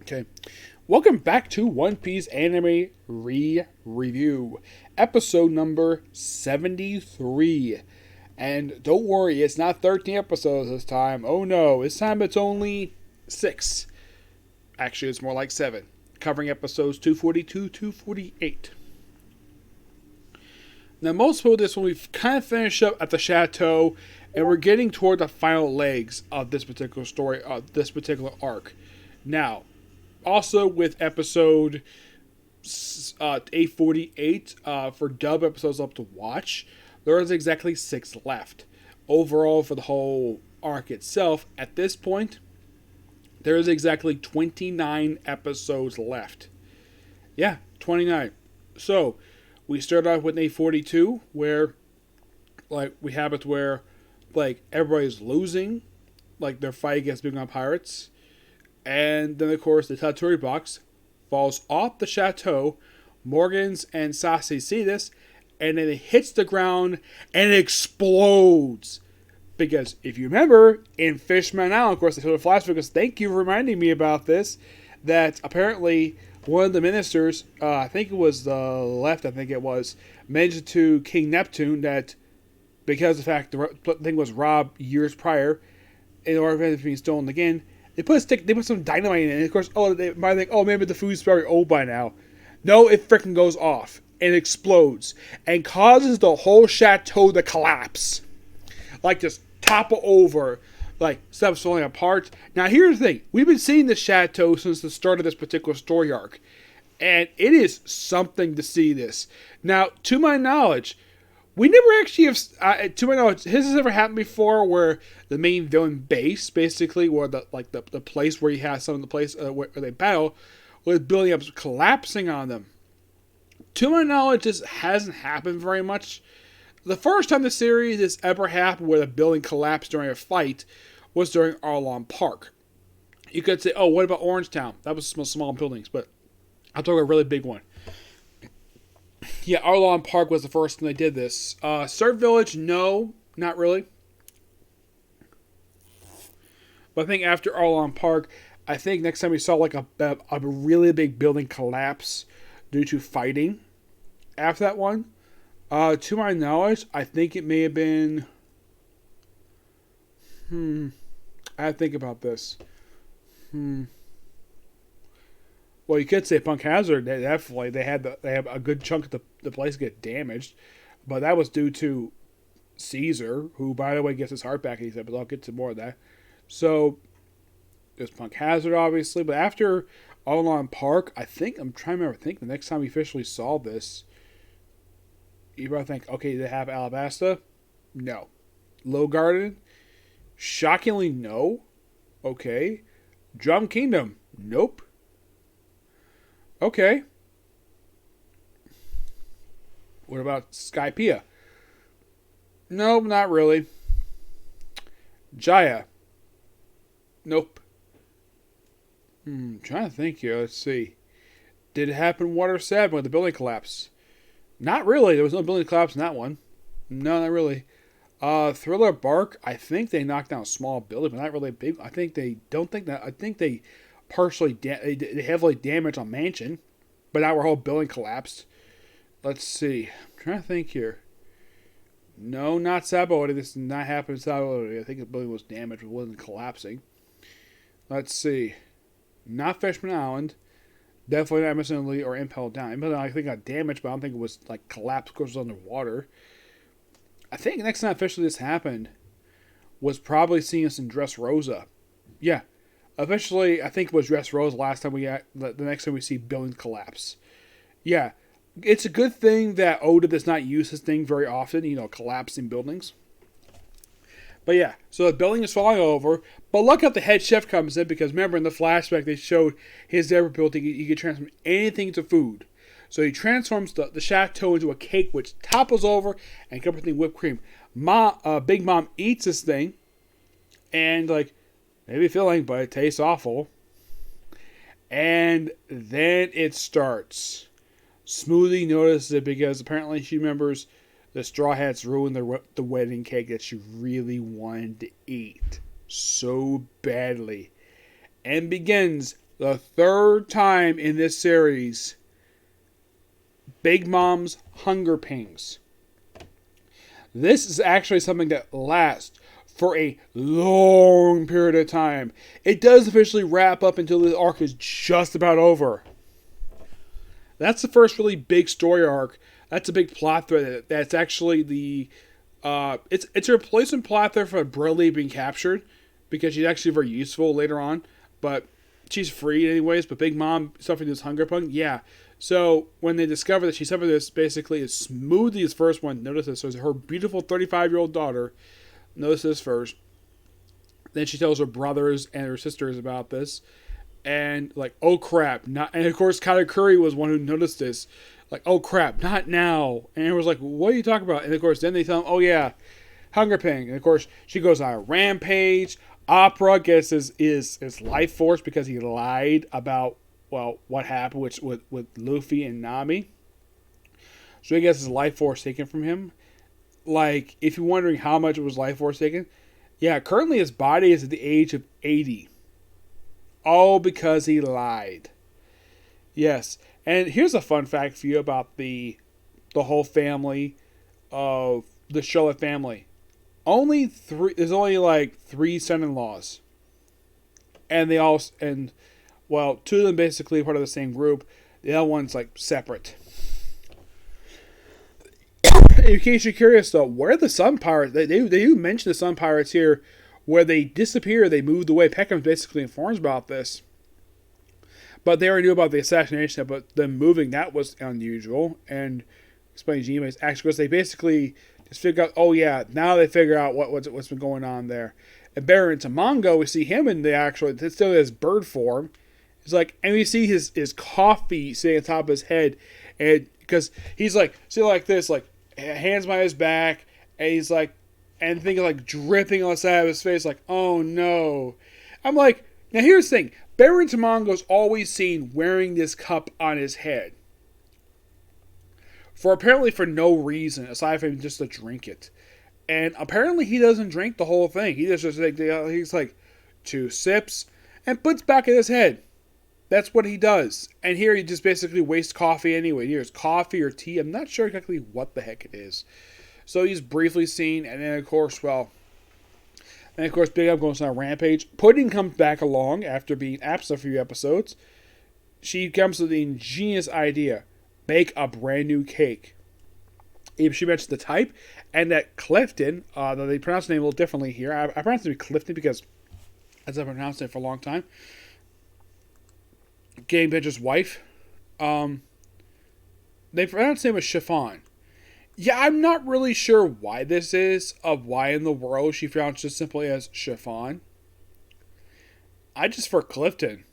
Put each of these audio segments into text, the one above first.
Okay. Welcome back to One Piece Anime Review, episode number 73. And don't worry, it's not 13 episodes this time. Oh no, this time it's only 6. Actually, it's more like 7, covering episodes 242, 248. Now, most of this when we've kind of finished up at the Chateau, and we're getting toward the final legs of this particular story, this particular arc. Now, also with episode 848 for dub episodes up to watch, there is exactly 6 left. Overall, for the whole arc itself, at this point, there is exactly 29 episodes left. Yeah, 29. So, we start off with 842, where, we have it where, everybody's losing, their fight against Big Mom Pirates. And then, of course, the Tatori box falls off the Chateau. Morgans and Sassi see this, and then it hits the ground and it explodes. Because if you remember, in Fishman Island, of course, they showed a flashback, because thank you for reminding me about this, that apparently one of the ministers, I think it was the left, mentioned to King Neptune that because of the fact the thing was robbed years prior, in order to prevent it from being stolen again, they put some dynamite in it, and of course, they might think, maybe the food's very old by now. No, it freaking goes off and explodes and causes the whole chateau to collapse. Just topple over, stuff falling apart. Now, here's the thing. We've been seeing the chateau since the start of this particular story arc, and it is something to see this. Now, to my knowledge, we never actually have, to my knowledge, has this ever happened before where the main villain base, basically, or the place where you have some of the place where they battle, was building up, collapsing on them. To my knowledge, this hasn't happened very much. The first time the series this ever happened where the building collapsed during a fight was during Arlong Park. You could say, what about Orangetown? That was some small buildings, but I'll talk about a really big one. Yeah, Arlong Park was the first time they did this. Surf Village, no, not really. But I think after Arlong Park, I think next time we saw a really big building collapse due to fighting after that one. To my knowledge, I think it may have been... I have to think about this. Well, you could say Punk Hazard. They have a good chunk of the place get damaged, but that was due to Caesar, who, by the way, gets his heart back. He said, but I'll get to more of that. So there's Punk Hazard, obviously, but after Arlong Park, I'm trying to remember. I think the next time we officially saw this, you probably think, okay, they have Alabasta? No. Low Garden? Shockingly, no. Okay. Drum Kingdom? Nope. Okay. What about Skypiea? Nope, not really. Jaya? Nope. Trying to think here. Let's see. Did it happen in Water 7 when the building collapsed? Not really. There was no building collapse in that one. No, not really. Thriller Bark, I think they knocked down a small building, but not really big. I think they partially they heavily damaged a mansion, but our whole building collapsed. Let's see. I'm trying to think here. No, not Sabaody. This did not happen in Sabaody. I think the building was damaged, but it wasn't collapsing. Let's see. Not Fishman Island. Definitely not Emerson or Impel Down. Impel Down, I think, got damaged, but I don't think it was collapsed because it was underwater. I think the next time officially this happened was probably seeing us in Dressrosa. Yeah. Officially, I think it was Dressrosa last time the next time we see buildings collapse. Yeah. It's a good thing that Oda does not use this thing very often, collapsing buildings. But yeah, so the building is falling over. But look how the head chef comes in, because remember in the flashback they showed his ability he could transform anything to food. So he transforms the chateau into a cake which topples over and comes with whipped cream. Big Mom eats this thing and maybe filling, but it tastes awful. And then it starts. Smoothie notices it because apparently she remembers the Straw Hats ruined the wedding cake that she really wanted to eat so badly. And begins The third time in this series, Big Mom's hunger pangs. This is actually something that lasts for a long period of time. It does officially wrap up until the arc is just about over. That's the first really big story arc. That's a big plot thread. That's actually the it's a replacement plot thread for Bradley being captured, because she's actually very useful later on, but she's freed anyways. But Big Mom suffering this hunger pang, yeah. So when they discover that she suffered this, basically as smoothly as first one, notice this. So her beautiful 35-year-old daughter notices this first. Then she tells her brothers and her sisters about this, and like, oh crap, not. And of course, Kyler Curry was one who noticed this. Like, oh crap, not now. And it was like, what are you talking about? And of course, then they tell him, oh yeah, hunger pang. And of course, she goes on a rampage. Opera gets his life force because he lied about, well, what happened with Luffy and Nami. So he gets his life force taken from him. Like, if you're wondering how much of his life force taken, yeah, currently his body is at the age of 80. All because he lied. Yes. And here's a fun fact for you about the whole family of the Shoah family. There's only like 3 son-in-laws. And they all, and well, 2 of them basically part of the same group. The other one's like separate. In case you're curious though, where are the Sun Pirates? They do mention the Sun Pirates here, where they disappear, they moved away. Peckham basically informs about this. But they already knew about the assassination, but them moving, that was unusual. And explain G-Mates, actually, because they basically just figure out, oh yeah, now they figure out what's been going on there. And Baron Tamango, we see him in the actual, it's still his bird form. It's like, and we see his coffee sitting on top of his head, and because he's like, sitting like this, like, hands by his back, and he's like, and things like dripping on the side of his face, like, oh no. I'm like, now here's the thing. Baron Tamango's always seen wearing this cup on his head. Apparently for no reason, aside from just to drink it. And apparently he doesn't drink the whole thing. He just like, he's like 2 sips and puts back in his head. That's what he does. And here he just basically wastes coffee anyway. Here's coffee or tea. I'm not sure exactly what the heck it is. So he's briefly seen, and then of course, Big Up goes on a rampage. Pudding comes back along after being absent for a few episodes. She comes with the ingenious idea: bake a brand new cake. She mentions the type, and that Clifton, though they pronounce the name a little differently here. I pronounce it to be Clifton because as I've pronounced it for a long time. Game Bender's wife. They pronounce the name as Chiffon. Yeah, I'm not really sure why this is, of why in the world she pronounced it simply as Chiffon. I just for Clifton.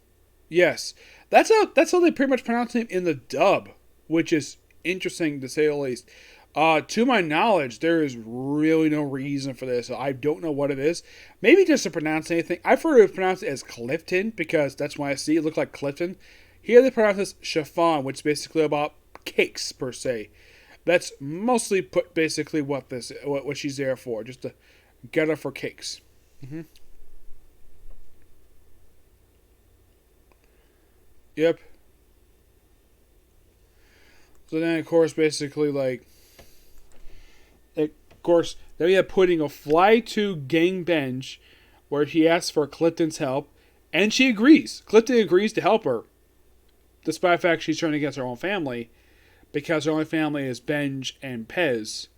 Yes. That's how they pretty much pronounce it in the dub, which is interesting to say the least. To my knowledge, there is really no reason for this. I don't know what it is. Maybe just to pronounce anything. I've heard it pronounced as Clifton, because that's why I see it look like Clifton. Here they pronounce this Chiffon, which is basically about cakes, per se. That's mostly basically what she's there for, just to get her for cakes. Mm-hmm. Yep. So then, of course, basically, like, of course, then we have Pudding a fly to Gang Bench, where he asks for Clifton's help, and she agrees. Clifton agrees to help her, despite the fact she's turning against her own family, because her only family is Benj and Pez.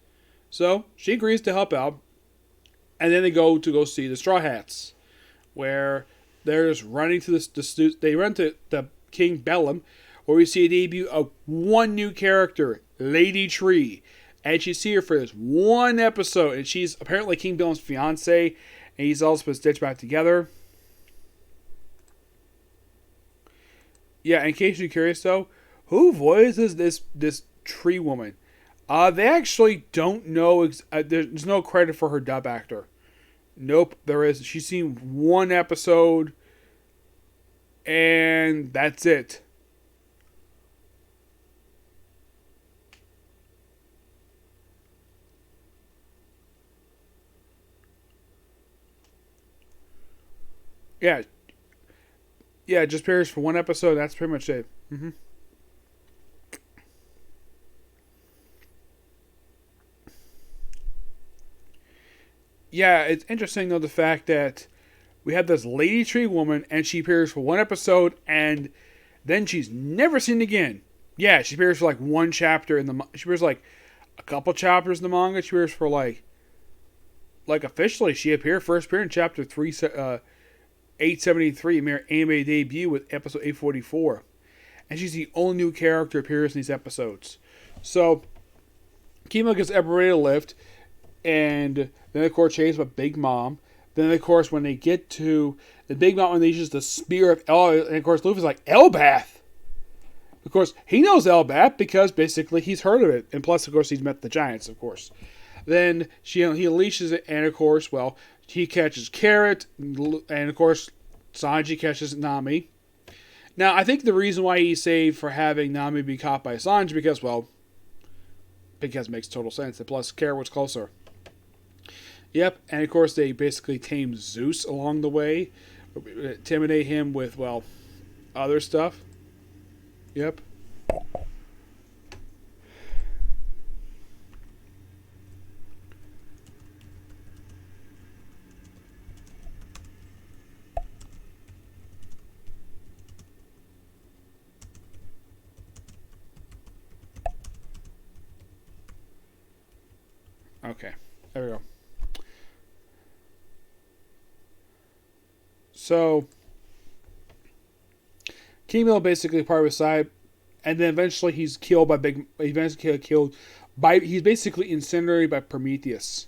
So she agrees to help out, and then they go see the Straw Hats, where they're just running to they run to the King Bellum, where we see a debut of one new character, Lady Tree, and she's here for this one episode, and she's apparently King Bellum's fiance, and he's also been stitched back together. Yeah, in case you're curious though, who voices this tree woman? They actually don't know. There's no credit for her dub actor. Nope, there is. She's seen one episode, and that's it. Yeah. Yeah, it just appears for one episode. That's pretty much it. Yeah, it's interesting though the fact that we have this lady tree woman and she appears for one episode and then she's never seen again. Yeah, she appears for like one chapter in the. She appears like a couple chapters in the manga. She appears for like officially she first appeared in chapter 873, anime debut with episode 844, and she's the only new character appears in these episodes. So Kimo gets everybody to lift, and then of course chased by Big Mom. Then of course when they get to the Big Mom unleashes the spear of El, and of course Luffy's like Elbath. Of course he knows Elbath because basically he's heard of it, and plus of course he's met the giants, of course. Then he unleashes it, and of course, well, he catches Carrot, and of course, Sanji catches Nami. Now, I think the reason why he saved for having Nami be caught by Sanji because it makes total sense. And plus, Carrot was closer. Yep, and of course, they basically tame Zeus along the way, intimidate him with, well, other stuff. Yep. Okay, there we go. So, Kimo basically part of his side, and then eventually he's killed by he's basically incinerated by Prometheus.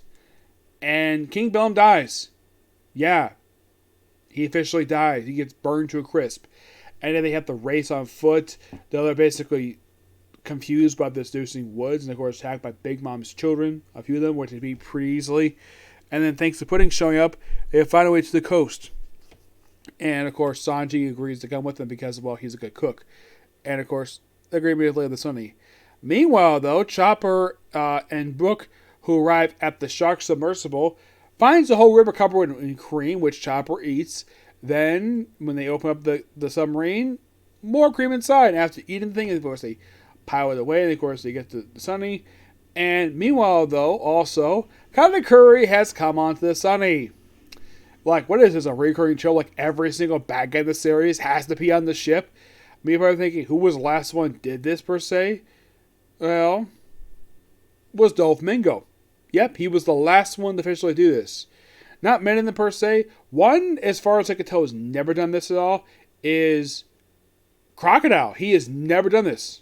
And King Bellum dies. Yeah, he officially dies. He gets burned to a crisp. And then they have to race on foot. They're basically confused by the seducing woods, and of course attacked by Big Mom's children. A few of them were to be pretty easily. And then thanks to Pudding showing up, they find a way to the coast. And of course Sanji agrees to come with them because, well, he's a good cook. And of course they agree immediately on the Sunny. Meanwhile though, Chopper and Brook, who arrive at the shark submersible, finds the whole river covered in cream, which Chopper eats. Then when they open up the submarine, more cream inside. And after eating the thing, of course they pile it away, and of course they get to the Sunny. And meanwhile though, also Katakuri has come onto the Sunny. Like, what is this, a recurring show? Like, every single bad guy in the series has to be on the ship? Me probably thinking, who was the last one did this, per se? Well, was Doflamingo. Yep, he was the last one to officially do this. Not many of them, per se. One, as far as I can tell, has never done this at all, is Crocodile. He has never done this.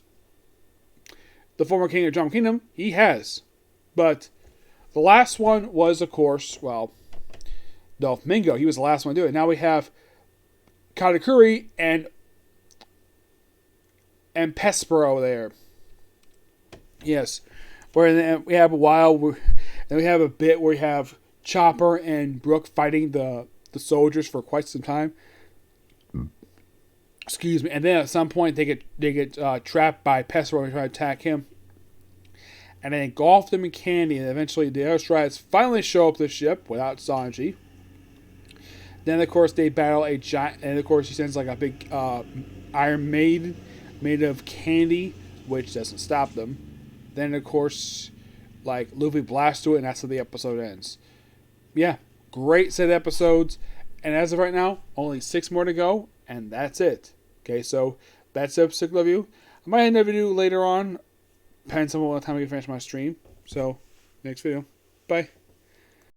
The former king of Drum Kingdom, he has. But the last one was, of course, well, Doflamingo. He was the last one to do it. Now we have Katakuri and Pespero there. Yes. Where we have we have a bit where we have Chopper and Brook fighting the soldiers for quite some time. Excuse me. And then at some point they get trapped by Pespero and try to attack him. And they engulf them in candy, and eventually the Airstrides finally show up the ship without Sanji. Then, of course, they battle a giant, and of course, he sends like a big Iron Maiden made of candy, which doesn't stop them. Then, of course, like Luffy blasts to it, and that's how the episode ends. Yeah, great set of episodes, and as of right now, only 6 more to go, and that's it. Okay, so that's episode review. I might end a video later on, depends on what time I can finish my stream. So, next video. Bye.